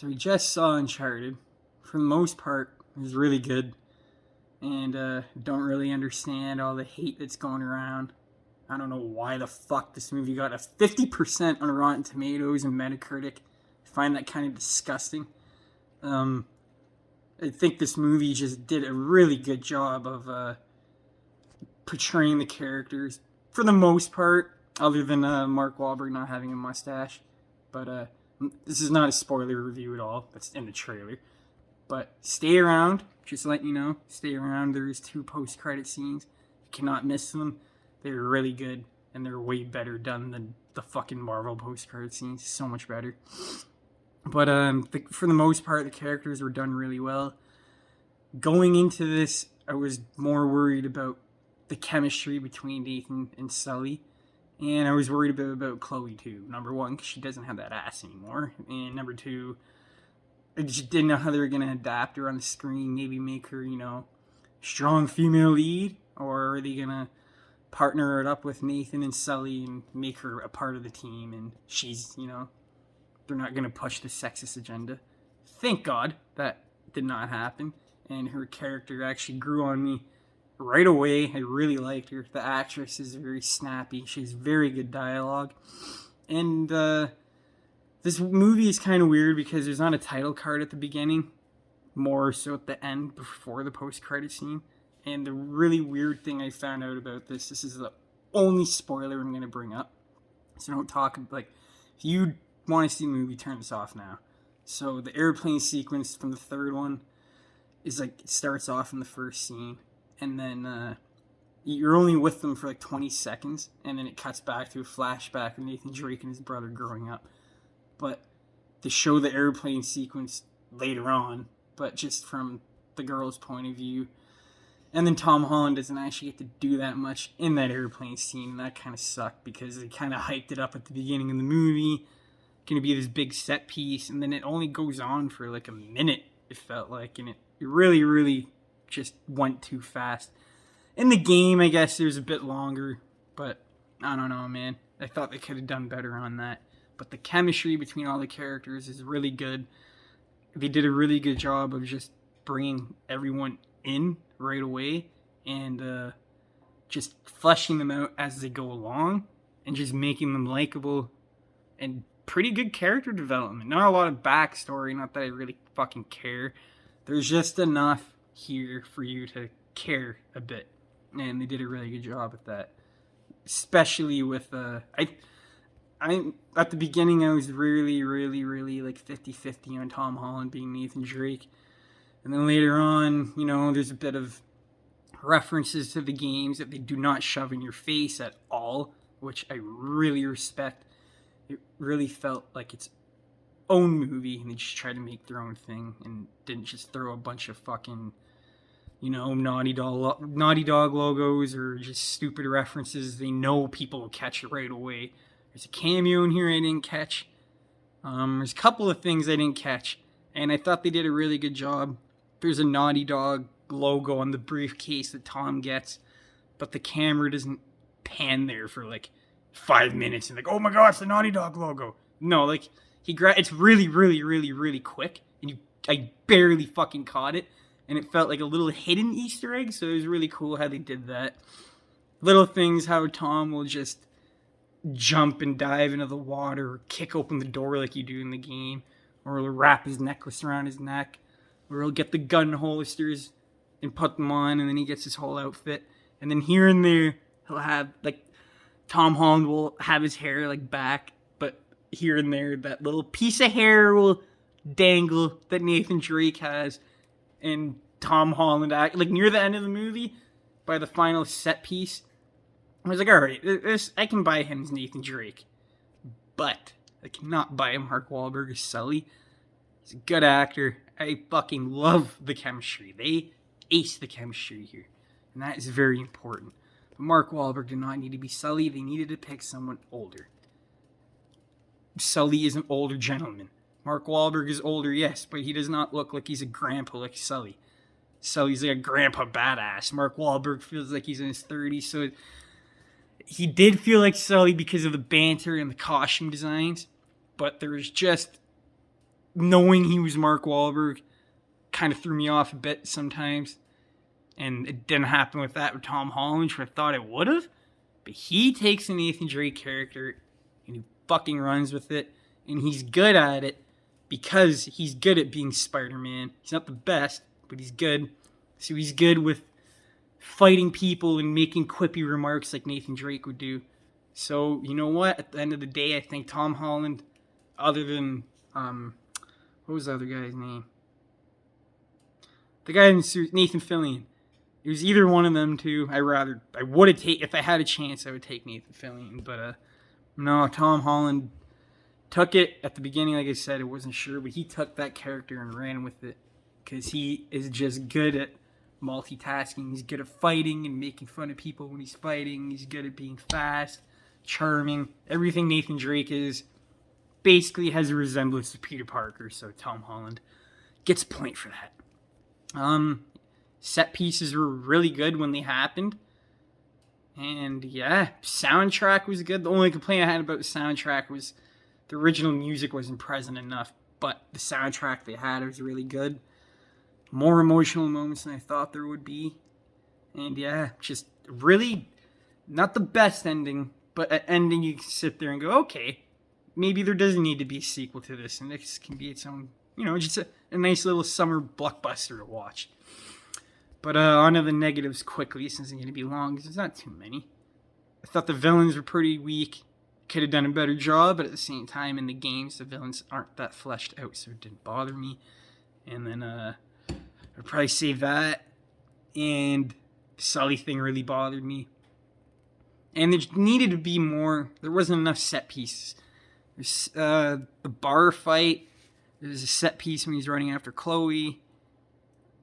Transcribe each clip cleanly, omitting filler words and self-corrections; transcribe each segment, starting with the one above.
So we just saw Uncharted. For the most part, it was really good. And don't really understand all the hate that's going around. I don't know why the fuck this movie got a 50% on Rotten Tomatoes and Metacritic. I find that kind of disgusting. I think this movie just did a really good job of portraying the characters for the most part, other than Mark Wahlberg not having a mustache. But this is not a spoiler review at all. That's in the trailer. But stay around. Just letting you know. Stay around. There's 2 post-credit scenes. You cannot miss them. They're really good. And they're way better done than the fucking Marvel post-credit scenes. So much better. But for the most part, the characters were done really well. Going into this, I was more worried about the chemistry between Nathan and Sully. And I was worried about Chloe too. Number 1, because she doesn't have that ass anymore. And number 2, I just didn't know how they were going to adapt her on the screen. Maybe make her, strong female lead. Or are they going to partner it up with Nathan and Sully and make her a part of the team? And she's, they're not going to push the sexist agenda. Thank God that did not happen. And her character actually grew on me right away. I really liked her. The actress is very snappy. She has very good dialogue. And this movie is kind of weird because there's not a title card at the beginning. More so at the end before the post-credit scene. And the really weird thing I found out about this is the only spoiler I'm going to bring up. So don't talk, if you want to see the movie, turn this off now. So the airplane sequence from the third one is it starts off in the first scene, and then you're only with them for 20 seconds, and then it cuts back to a flashback of Nathan Drake and his brother growing up. But to show the airplane sequence later on, but just from the girl's point of view. And then Tom Holland doesn't actually get to do that much in that airplane scene, and that kind of sucked because they kind of hyped it up at the beginning of the movie. Going to be this big set piece, and then it only goes on for a minute, it felt like, and it really, really just went too fast. In the game, I guess it was a bit longer, but I don't know, man. I thought they could have done better on that. But the chemistry between all the characters is really good. They did a really good job of just bringing everyone in right away and just fleshing them out as they go along and just making them likable and pretty good character development. Not a lot of backstory, not that I really fucking care. There's just enough here for you to care a bit. And they did a really good job at that. Especially with, I at the beginning I was really 50-50 on Tom Holland being Nathan Drake. And then later on, there's a bit of references to the games that they do not shove in your face at all, which I really respect. It really felt like its own movie, and they just tried to make their own thing and didn't just throw a bunch of fucking, Naughty Dog logos or just stupid references. They know people will catch it right away. There's a cameo in here I didn't catch. There's a couple of things I didn't catch, and I thought they did a really good job. There's a Naughty Dog logo on the briefcase that Tom gets, but the camera doesn't pan there for 5 minutes and oh my god, it's the Naughty Dog logo. No, it's really quick, and I barely fucking caught it, and it felt like a little hidden Easter egg, so it was really cool how they did that. Little things, how Tom will just jump and dive into the water, or kick open the door like you do in the game, or he'll wrap his necklace around his neck, or he'll get the gun holsters and put them on, and then he gets his whole outfit. And then here and there, he'll have, Tom Holland will have his hair, back, but here and there, that little piece of hair will dangle that Nathan Drake has. And Tom Holland, near the end of the movie, by the final set piece, I was alright, I can buy him as Nathan Drake. But I cannot buy him Mark Wahlberg as Sully. He's a good actor. I fucking love the chemistry. They ace the chemistry here. And that is very important. But Mark Wahlberg did not need to be Sully. They needed to pick someone older. Sully is an older gentleman. Mark Wahlberg is older, yes, but he does not look like he's a grandpa like Sully. Sully's like a grandpa badass. Mark Wahlberg feels like he's in his 30s, so he did feel like Sully because of the banter and the costume designs, but there was just knowing he was Mark Wahlberg kind of threw me off a bit sometimes. And it didn't happen with that with Tom Holland, which I thought it would have. But he takes a Nathan Drake character and he fucking runs with it. And he's good at it because he's good at being Spider-Man. He's not the best, but he's good. So he's good with fighting people and making quippy remarks like Nathan Drake would do. So, you know what? At the end of the day, I think Tom Holland, other than, what was the other guy's name? The guy in the suit, Nathan Fillion. It was either one of them two. I would have taken, if I had a chance, I would take Nathan Fillion. But, no, Tom Holland took it at the beginning. Like I said, I wasn't sure, but he took that character and ran with it. Because he is just good at multitasking. He's good at fighting and making fun of people when he's fighting. He's good at being fast, charming. Everything Nathan Drake is basically has a resemblance to Peter Parker. So Tom Holland gets a point for that. Set pieces were really good when they happened. And yeah, soundtrack was good. The only complaint I had about the soundtrack was the original music wasn't present enough. But the soundtrack they had was really good. More emotional moments than I thought there would be. And yeah, just really not the best ending, but an ending you can sit there and go, okay, maybe there doesn't need to be a sequel to this. And this can be its own, just a nice little summer blockbuster to watch. But on to the negatives quickly, since it's going to be long, because there's not too many. I thought the villains were pretty weak. Could have done a better job, but at the same time, in the games, the villains aren't that fleshed out, so it didn't bother me. And then, I'd probably save that. And the Sully thing really bothered me. And there needed to be more. There wasn't enough set pieces. There's the bar fight. There's a set piece when he's running after Chloe.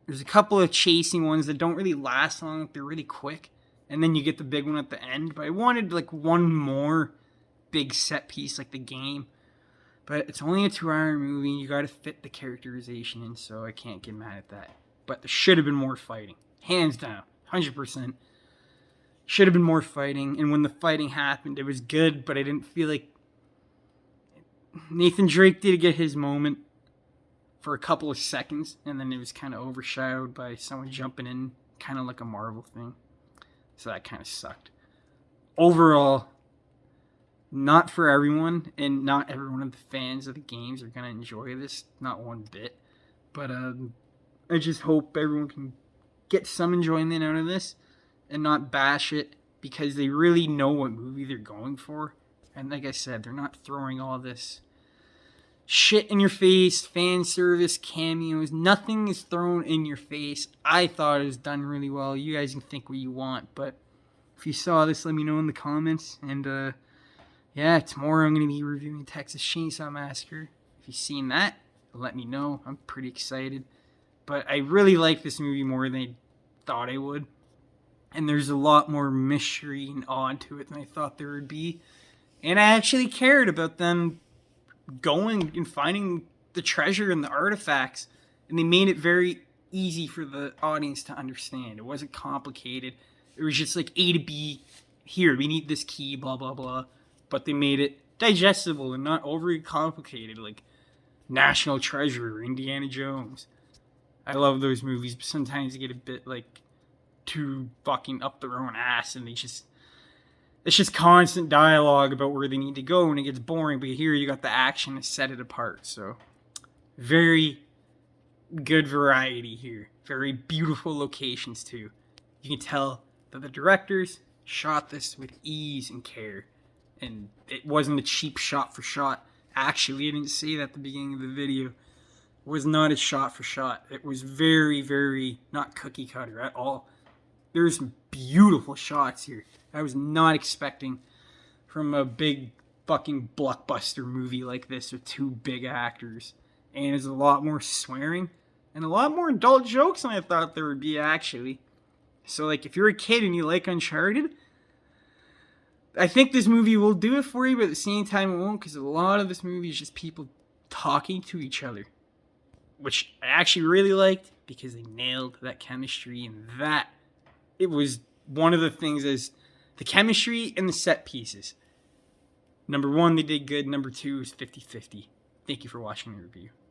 There's a couple of chasing ones that don't really last long. They're really quick. And then you get the big one at the end. But I wanted like one more big set piece like the game. But it's only a 2-hour movie. You got to fit the characterization in. So I can't get mad at that. But there should have been more fighting. Hands down. 100%. Should have been more fighting. And when the fighting happened, it was good. But I didn't feel like Nathan Drake did get his moment for a couple of seconds, and then it was kind of overshadowed by someone jumping in, kind of like a Marvel thing. So that kind of sucked. Overall, not for everyone, and not every one of the fans of the games are going to enjoy this, not one bit. But I just hope everyone can get some enjoyment out of this and not bash it, because they really know what movie they're going for. And like I said, they're not throwing all this shit in your face, fan service, cameos. Nothing is thrown in your face. I thought it was done really well. You guys can think what you want, but if you saw this, let me know in the comments. And yeah, tomorrow I'm going to be reviewing Texas Chainsaw Massacre. If you've seen that, let me know. I'm pretty excited. But I really like this movie more than I thought I would. And there's a lot more mystery and awe to it than I thought there would be. And I actually cared about them going and finding the treasure and the artifacts, and they made it very easy for the audience to understand. It wasn't complicated. It was just like A to B, here, we need this key, blah blah blah, but they made it digestible and not overly complicated like National Treasure or Indiana Jones. I love those movies, but sometimes they get a bit like too fucking up their own ass, and it's just constant dialogue about where they need to go, and it gets boring. But here you got the action to set it apart. So very good variety here. Very beautiful locations too. You can tell that the directors shot this with ease and care. And it wasn't a cheap shot for shot. Actually, I didn't say that at the beginning of the video. It was not a shot for shot. It was very, very not cookie cutter at all. There's some beautiful shots here. I was not expecting from a big fucking blockbuster movie like this with two big actors. And there's a lot more swearing and a lot more adult jokes than I thought there would be, actually. So, like, if you're a kid and you like Uncharted, I think this movie will do it for you, but at the same time it won't, because a lot of this movie is just people talking to each other, which I actually really liked because they nailed that chemistry, and that it was one of the things is the chemistry and the set pieces. Number one, they did good. Number two is 50-50. Thank you for watching the review.